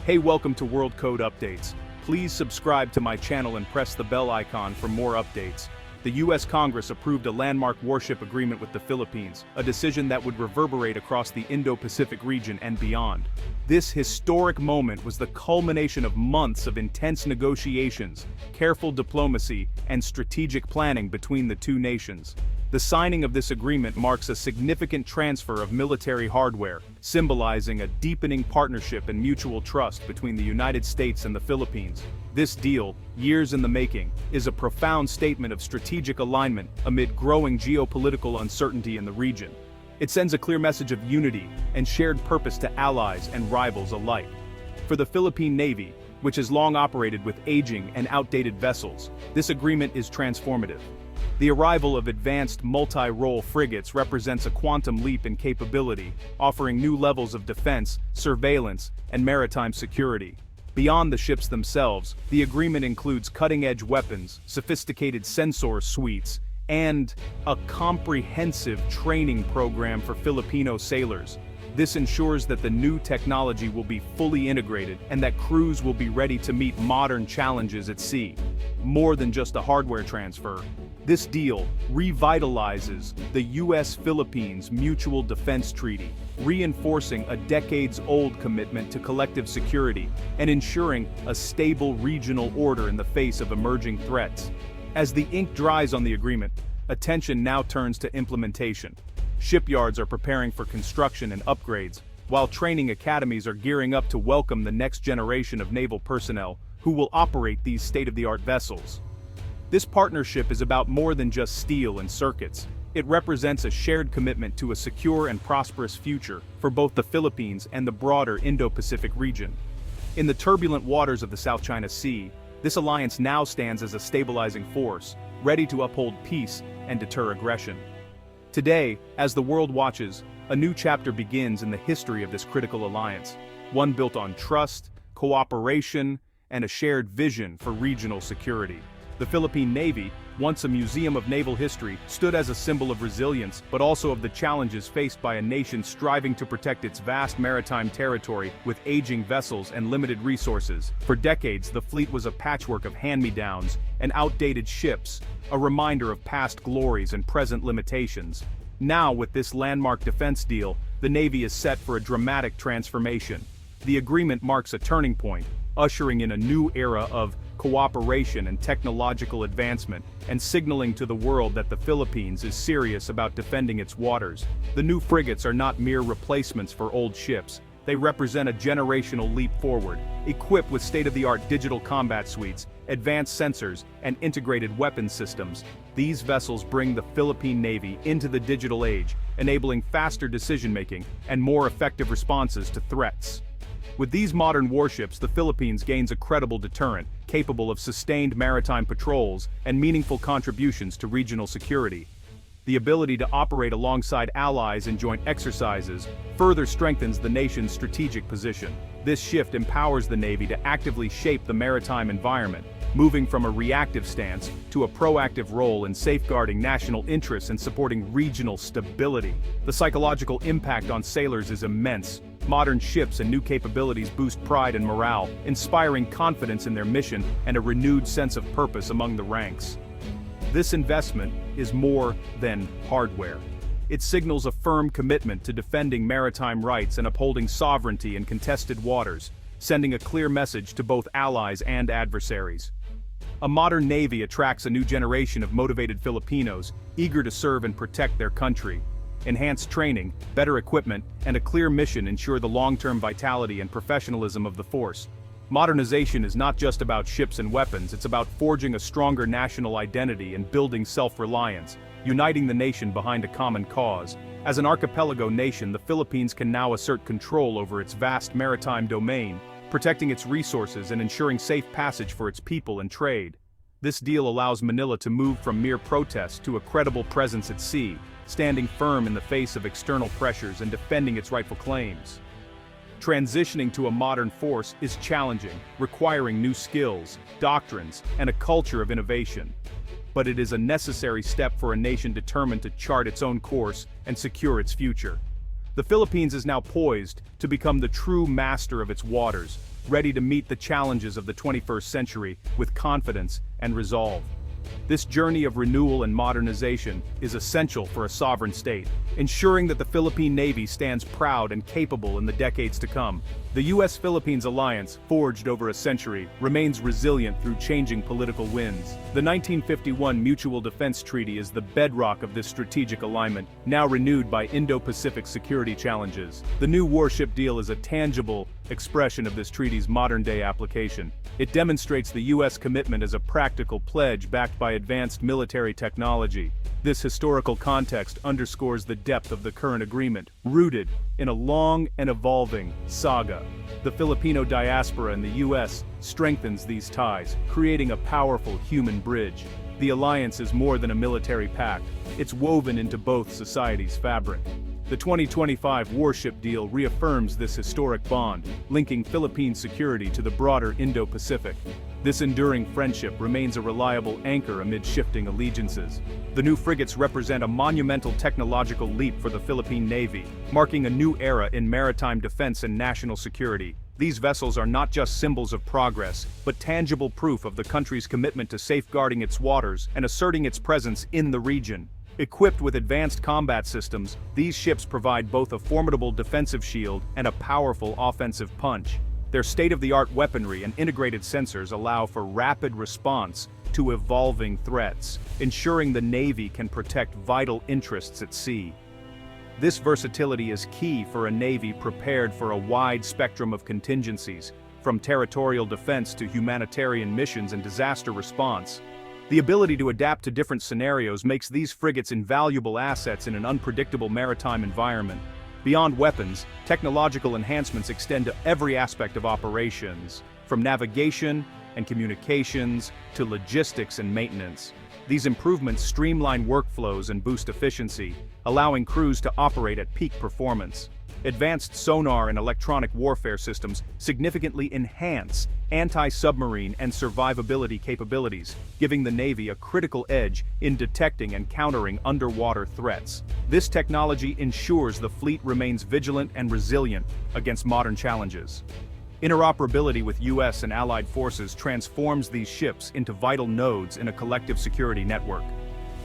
Hey, welcome to World Code Updates. Please subscribe to my channel and press the bell icon for more updates. The U.S. Congress approved a landmark warship agreement with the Philippines, a decision that would reverberate across the Indo-Pacific region and beyond. This historic moment was the culmination of months of intense negotiations, careful diplomacy, and strategic planning between the two nations. The signing of this agreement marks a significant transfer of military hardware, symbolizing a deepening partnership and mutual trust between the United States and the Philippines. This deal, years in the making, is a profound statement of strategic alignment amid growing geopolitical uncertainty in the region. It sends a clear message of unity and shared purpose to allies and rivals alike. For the Philippine Navy, which has long operated with aging and outdated vessels, this agreement is transformative. The arrival of advanced multi-role frigates represents a quantum leap in capability, offering new levels of defense, surveillance, and maritime security. Beyond the ships themselves, the agreement includes cutting-edge weapons, sophisticated sensor suites, and a comprehensive training program for Filipino sailors. This ensures that the new technology will be fully integrated and that crews will be ready to meet modern challenges at sea. More than just a hardware transfer, this deal revitalizes the U.S.-Philippines Mutual Defense Treaty, reinforcing a decades-old commitment to collective security and ensuring a stable regional order in the face of emerging threats. As the ink dries on the agreement, attention now turns to implementation. Shipyards are preparing for construction and upgrades, while training academies are gearing up to welcome the next generation of naval personnel who will operate these state-of-the-art vessels. This partnership is about more than just steel and circuits. It represents a shared commitment to a secure and prosperous future for both the Philippines and the broader Indo-Pacific region. In the turbulent waters of the South China Sea, this alliance now stands as a stabilizing force, ready to uphold peace and deter aggression. Today, as the world watches, a new chapter begins in the history of this critical alliance, one built on trust, cooperation, and a shared vision for regional security. The Philippine Navy, once a museum of naval history, stood as a symbol of resilience, but also of the challenges faced by a nation striving to protect its vast maritime territory with aging vessels and limited resources. For decades, the fleet was a patchwork of hand-me-downs and outdated ships, a reminder of past glories and present limitations. Now, with this landmark defense deal, the Navy is set for a dramatic transformation. The agreement marks a turning point, ushering in a new era of cooperation and technological advancement, and signaling to the world that the Philippines is serious about defending its waters. The new frigates are not mere replacements for old ships. They represent a generational leap forward, equipped with state-of-the-art digital combat suites, advanced sensors, and integrated weapons systems. These vessels bring the Philippine Navy into the digital age, enabling faster decision-making and more effective responses to threats. With these modern warships, the Philippines gains a credible deterrent, capable of sustained maritime patrols and meaningful contributions to regional security. The ability to operate alongside allies in joint exercises further strengthens the nation's strategic position. This shift empowers the Navy to actively shape the maritime environment, moving from a reactive stance to a proactive role in safeguarding national interests and supporting regional stability. The psychological impact on sailors is immense. Modern ships and new capabilities boost pride and morale, inspiring confidence in their mission and a renewed sense of purpose among the ranks. This investment is more than hardware. It signals a firm commitment to defending maritime rights and upholding sovereignty in contested waters, sending a clear message to both allies and adversaries. A modern navy attracts a new generation of motivated Filipinos, eager to serve and protect their country. Enhanced training, better equipment, and a clear mission ensure the long-term vitality and professionalism of the force. Modernization is not just about ships and weapons, it's about forging a stronger national identity and building self-reliance, uniting the nation behind a common cause. As an archipelago nation, the Philippines can now assert control over its vast maritime domain, protecting its resources and ensuring safe passage for its people and trade. This deal allows Manila to move from mere protest to a credible presence at sea, standing firm in the face of external pressures and defending its rightful claims. Transitioning to a modern force is challenging, requiring new skills, doctrines, and a culture of innovation. But it is a necessary step for a nation determined to chart its own course and secure its future. The Philippines is now poised to become the true master of its waters, ready to meet the challenges of the 21st century with confidence and resolve. This journey of renewal and modernization is essential for a sovereign state, ensuring that the Philippine Navy stands proud and capable in the decades to come. The U.S.-Philippines alliance, forged over a century, remains resilient through changing political winds. The 1951 Mutual Defense Treaty is the bedrock of this strategic alignment, now renewed by Indo-Pacific security challenges. The new warship deal is a tangible expression of this treaty's modern-day application. It demonstrates the U.S. commitment as a practical pledge backed by advanced military technology. This historical context underscores the depth of the current agreement, rooted in a long and evolving saga. The Filipino diaspora in the U.S. strengthens these ties, creating a powerful human bridge. The alliance is more than a military pact, it's woven into both societies' fabric. The 2025 Warship deal reaffirms this historic bond, linking Philippine security to the broader Indo-Pacific. This enduring friendship remains a reliable anchor amid shifting allegiances. The new frigates represent a monumental technological leap for the Philippine Navy, marking a new era in maritime defense and national security. These vessels are not just symbols of progress, but tangible proof of the country's commitment to safeguarding its waters and asserting its presence in the region. Equipped with advanced combat systems, these ships provide both a formidable defensive shield and a powerful offensive punch. Their state-of-the-art weaponry and integrated sensors allow for rapid response to evolving threats, ensuring the Navy can protect vital interests at sea. This versatility is key for a Navy prepared for a wide spectrum of contingencies, from territorial defense to humanitarian missions and disaster response. The ability to adapt to different scenarios makes these frigates invaluable assets in an unpredictable maritime environment. Beyond weapons, technological enhancements extend to every aspect of operations, from navigation and communications to logistics and maintenance. These improvements streamline workflows and boost efficiency, allowing crews to operate at peak performance. Advanced sonar and electronic warfare systems significantly enhance anti-submarine and survivability capabilities, giving the Navy a critical edge in detecting and countering underwater threats. This technology ensures the fleet remains vigilant and resilient against modern challenges. Interoperability with U.S. and allied forces transforms these ships into vital nodes in a collective security network.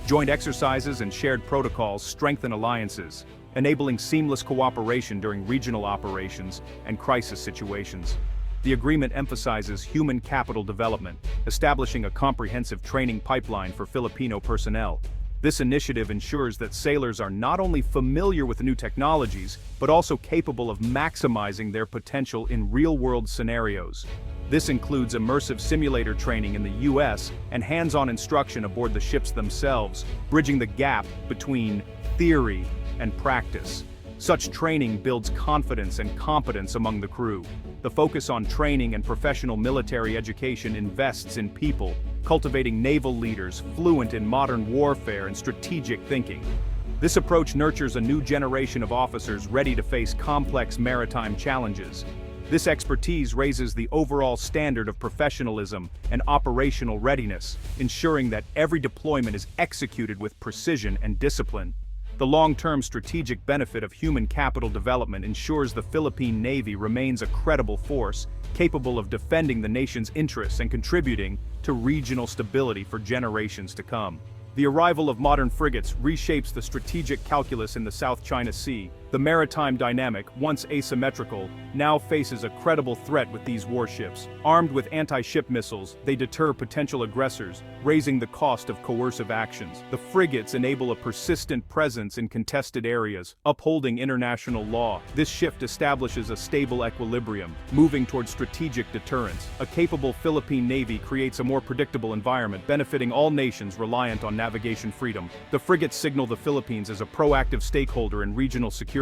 Joint exercises and shared protocols strengthen alliances, enabling seamless cooperation during regional operations and crisis situations. The agreement emphasizes human capital development, establishing a comprehensive training pipeline for Filipino personnel. This initiative ensures that sailors are not only familiar with new technologies, but also capable of maximizing their potential in real-world scenarios. This includes immersive simulator training in the U.S. and hands-on instruction aboard the ships themselves, bridging the gap between theory and practice. Such training builds confidence and competence among the crew. The focus on training and professional military education invests in people, cultivating naval leaders fluent in modern warfare and strategic thinking. This approach nurtures a new generation of officers ready to face complex maritime challenges. This expertise raises the overall standard of professionalism and operational readiness, ensuring that every deployment is executed with precision and discipline. The long-term strategic benefit of human capital development ensures the Philippine Navy remains a credible force, capable of defending the nation's interests and contributing to regional stability for generations to come. The arrival of modern frigates reshapes the strategic calculus in the South China Sea. The maritime dynamic, once asymmetrical, now faces a credible threat with these warships. Armed with anti-ship missiles, they deter potential aggressors, raising the cost of coercive actions. The frigates enable a persistent presence in contested areas, upholding international law. This shift establishes a stable equilibrium, moving towards strategic deterrence. A capable Philippine Navy creates a more predictable environment, benefiting all nations reliant on navigation freedom. The frigates signal the Philippines as a proactive stakeholder in regional security.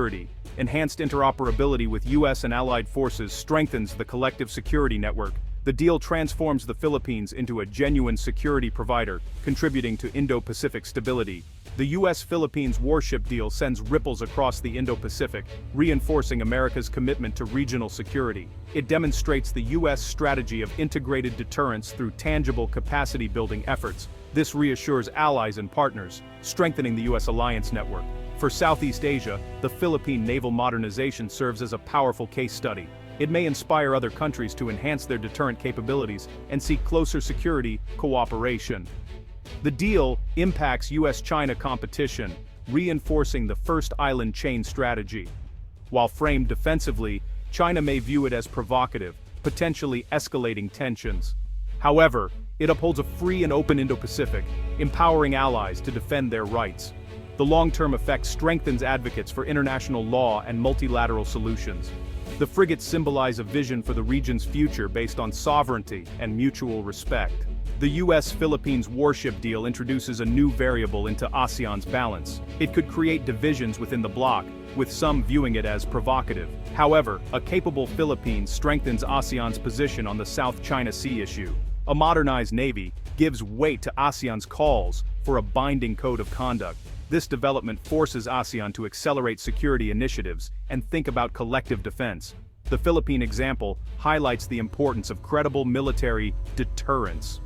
Enhanced interoperability with U.S. and allied forces strengthens the collective security network. The deal transforms the Philippines into a genuine security provider, contributing to Indo-Pacific stability. The U.S.-Philippines warship deal sends ripples across the Indo-Pacific, reinforcing America's commitment to regional security. It demonstrates the U.S. strategy of integrated deterrence through tangible capacity-building efforts. This reassures allies and partners, strengthening the U.S. alliance network. For Southeast Asia, the Philippine naval modernization serves as a powerful case study. It may inspire other countries to enhance their deterrent capabilities and seek closer security cooperation. The deal impacts U.S. China competition, reinforcing the first island chain strategy. While framed defensively, China may view it as provocative, potentially escalating tensions. However, it upholds a free and open Indo-Pacific, empowering allies to defend their rights. The long-term effect strengthens advocates for international law and multilateral solutions. The frigates symbolize a vision for the region's future based on sovereignty and mutual respect. The U.S.-Philippines Warship deal introduces a new variable into ASEAN's balance. It could create divisions within the bloc, with some viewing it as provocative. However, a capable Philippines strengthens ASEAN's position on the South China Sea issue. A modernized Navy gives weight to ASEAN's calls for a binding code of conduct. This development forces ASEAN to accelerate security initiatives and think about collective defense. The Philippine example highlights the importance of credible military deterrence.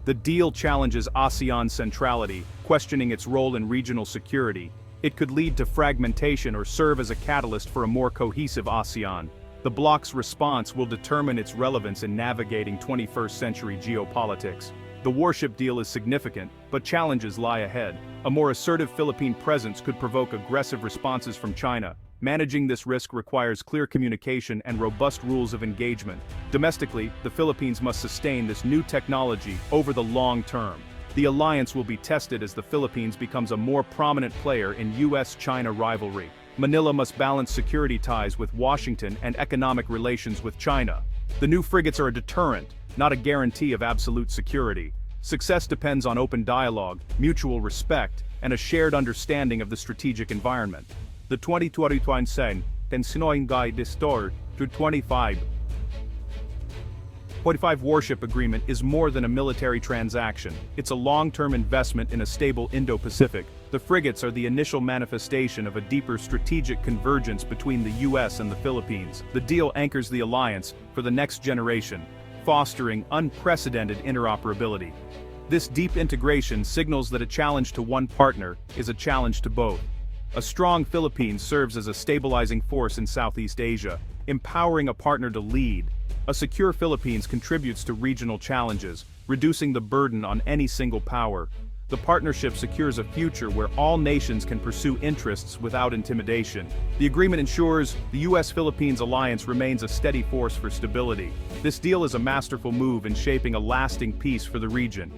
The deal challenges ASEAN's centrality, questioning its role in regional security. It could lead to fragmentation or serve as a catalyst for a more cohesive ASEAN. The bloc's response will determine its relevance in navigating 21st-century geopolitics. The Warship deal is significant, but challenges lie ahead. A more assertive Philippine presence could provoke aggressive responses from China. Managing this risk requires clear communication and robust rules of engagement. Domestically, the Philippines must sustain this new technology over the long term. The alliance will be tested as the Philippines becomes a more prominent player in U.S. China rivalry. Manila must balance security ties with Washington and economic relations with China. The new frigates are a deterrent, not a guarantee of absolute security. Success depends on open dialogue, mutual respect, and a shared understanding of the strategic environment. The 2025 Tensioning Guide Distor through 25 Warship Agreement is more than a military transaction. It's a long-term investment in a stable Indo-Pacific. The frigates are the initial manifestation of a deeper strategic convergence between the U.S. and the Philippines. The deal anchors the alliance for the next generation, fostering unprecedented interoperability. This deep integration signals that a challenge to one partner is a challenge to both. A strong Philippines serves as a stabilizing force in Southeast Asia, empowering a partner to lead. A secure Philippines contributes to regional challenges, reducing the burden on any single power. The partnership secures a future where all nations can pursue interests without intimidation. The agreement ensures the U.S.-Philippines alliance remains a steady force for stability. This deal is a masterful move in shaping a lasting peace for the region.